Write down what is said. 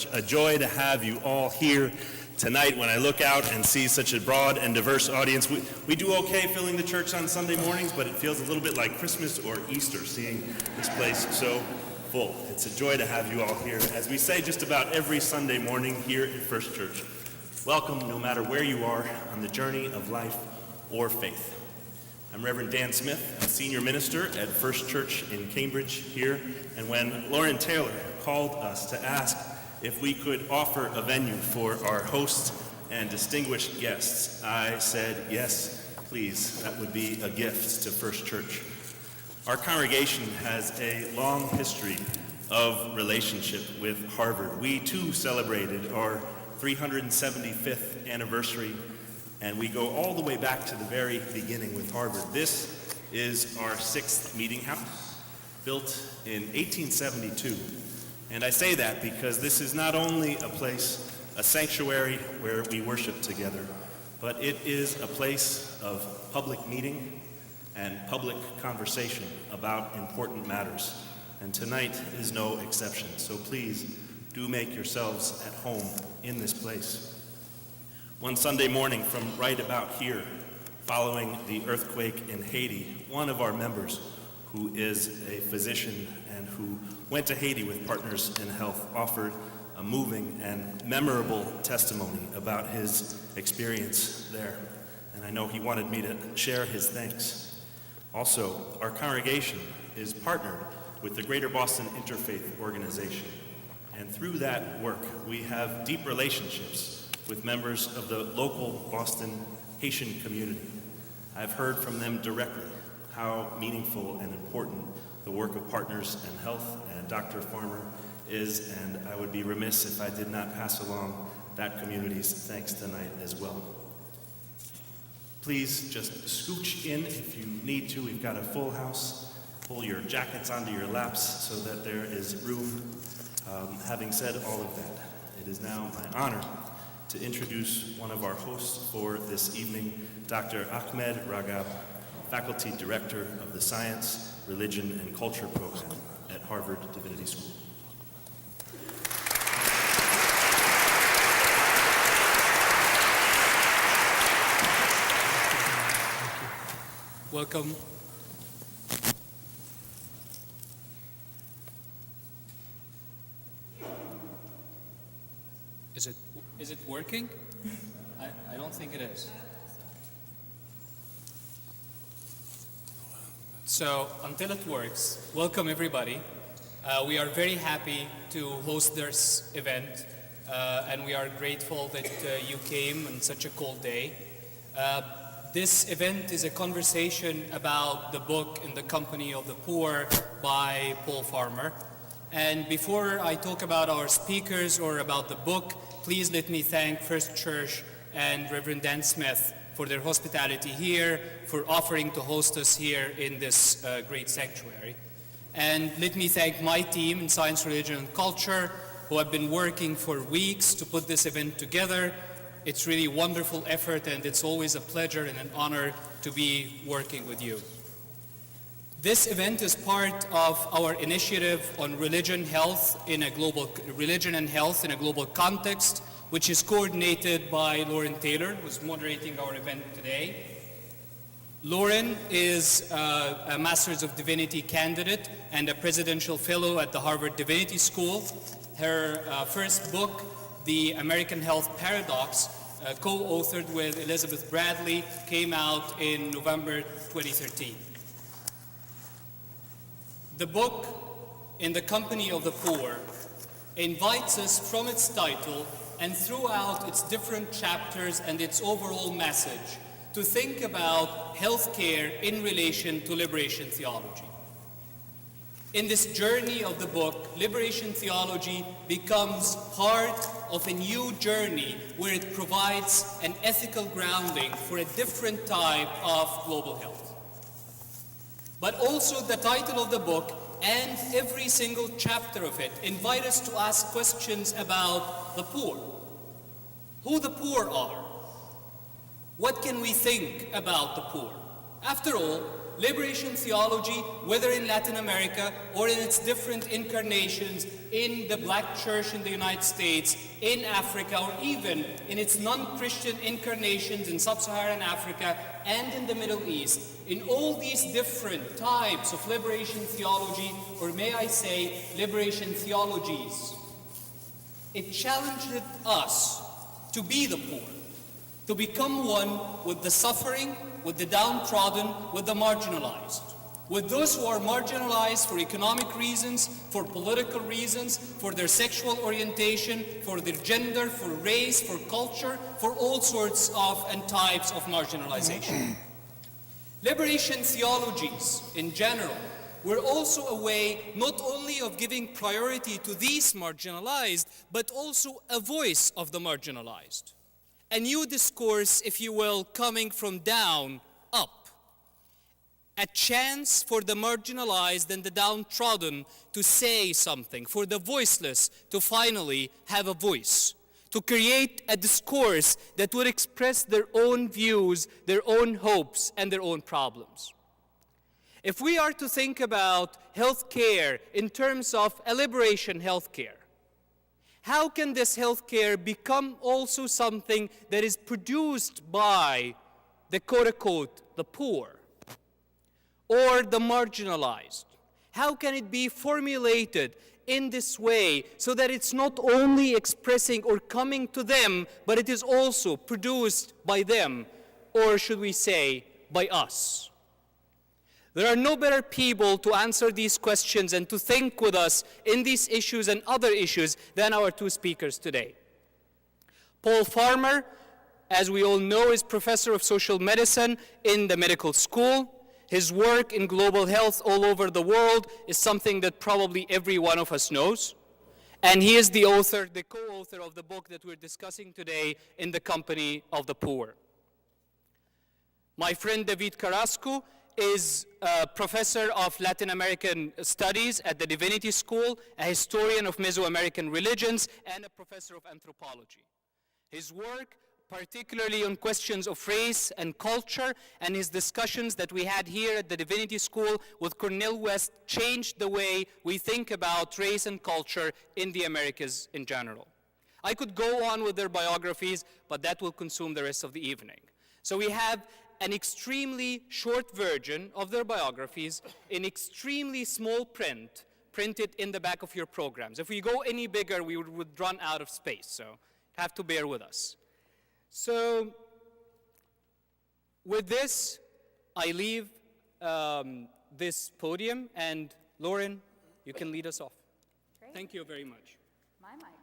such a joy to have you all here tonight. When I look out and see such a broad and diverse audience, we do okay filling the church on Sunday mornings, but it feels a little bit like Christmas or Easter seeing this place so full. It's a joy to have you all here. As we say just about every Sunday morning here at First Church, welcome no matter where you are on the journey of life or faith. I'm Reverend Dan Smith, a senior minister at First Church in Cambridge here, and when Lauren Taylor called us to ask if we could offer a venue for our hosts and distinguished guests, I said, yes, please, that would be a gift to First Church. Our congregation has a long history of relationship with Harvard. We too celebrated our 375th anniversary, and we go all the way back to the very beginning with Harvard. This is our 6th meeting house, built in 1872. And I say that because this is not only a place, a sanctuary where we worship together, but it is a place of public meeting and public conversation about important matters. And tonight is no exception. So please do make yourselves at home in this place. One Sunday morning from right about here, following the earthquake in Haiti, one of our members, who is a physician and who went to Haiti with Partners in Health, offered a moving and memorable testimony about his experience there. And I know he wanted me to share his thanks. Also, our congregation is partnered with the Greater Boston Interfaith Organization. And through that work, we have deep relationships with members of the local Boston Haitian community. I've heard from them directly how meaningful and important the work of Partners in Health and Dr. Farmer is, and I would be remiss if I did not pass along that community's thanks tonight as well. Please just scooch in if you need to. We've got a full house. Pull your jackets onto your laps so that there is room. Having said all of that, it is now my honor to introduce one of our hosts for this evening, Dr. Ahmed Ragab, Faculty Director of the Science, Religion, and Culture program at Harvard Divinity School. Welcome. Is it working? I don't think it is. So until it works, welcome everybody. We are very happy to host this event, and we are grateful that you came on such a cold day. This event is a conversation about the book In the Company of the Poor by Paul Farmer. And before I talk about our speakers or about the book, please let me thank First Church and Reverend Dan Smith for their hospitality here, for offering to host us here in this great sanctuary. And let me thank my team in Science, Religion, and Culture, who have been working for weeks to put this event together. It's really a wonderful effort, and it's always a pleasure and an honor to be working with you. This event is part of our initiative on religion and health in a global context, which is coordinated by Lauren Taylor, who's moderating our event today. Lauren is a Master's of Divinity candidate and a presidential fellow at the Harvard Divinity School. Her first book, The American Health Paradox, co-authored with Elizabeth Bradley, came out in November 2013. The book, In the Company of the Poor, invites us from its title and throughout its different chapters and its overall message to think about healthcare in relation to liberation theology. In this journey of the book, liberation theology becomes part of a new journey where it provides an ethical grounding for a different type of global health. But also the title of the book and every single chapter of it invite us to ask questions about the poor. Who the poor are. What can we think about the poor? After all, liberation theology, whether in Latin America or in its different incarnations in the black church in the United States, in Africa, or even in its non-Christian incarnations in sub-Saharan Africa and in the Middle East, in all these different types of liberation theology, or may I say, liberation theologies, it challenged us to be the poor, to become one with the suffering, with the downtrodden, with the marginalized, with those who are marginalized for economic reasons, for political reasons, for their sexual orientation, for their gender, for race, for culture, for all sorts of and types of marginalization. Liberation theologies in general were also a way not only of giving priority to these marginalized, but also a voice of the marginalized. A new discourse, if you will, coming from down up. A chance for the marginalized and the downtrodden to say something, for the voiceless to finally have a voice, to create a discourse that would express their own views, their own hopes, and their own problems. If we are to think about healthcare in terms of a liberation healthcare, how can this healthcare become also something that is produced by the quote-unquote the poor or the marginalized? How can it be formulated in this way so that it's not only expressing or coming to them, but it is also produced by them, or should we say, by us? There are no better people to answer these questions and to think with us in these issues and other issues than our two speakers today. Paul Farmer, as we all know, is professor of social medicine in the medical school. His work in global health all over the world is something that probably every one of us knows. And he is the author, the co-author of the book that we're discussing today, In the Company of the Poor. My friend David Carrasco is a professor of Latin American studies at the Divinity School, a historian of Mesoamerican religions, and a professor of anthropology. His work, particularly on questions of race and culture, and his discussions that we had here at the Divinity School with Cornel West, changed the way we think about race and culture in the Americas in general. I could go on with their biographies, but that will consume the rest of the evening. So we have an extremely short version of their biographies in extremely small print, printed in the back of your programs. If we go any bigger, we would run out of space, so have to bear with us. So with this, I leave this podium, and Lauren, you can lead us off. Great. Thank you very much. My mic.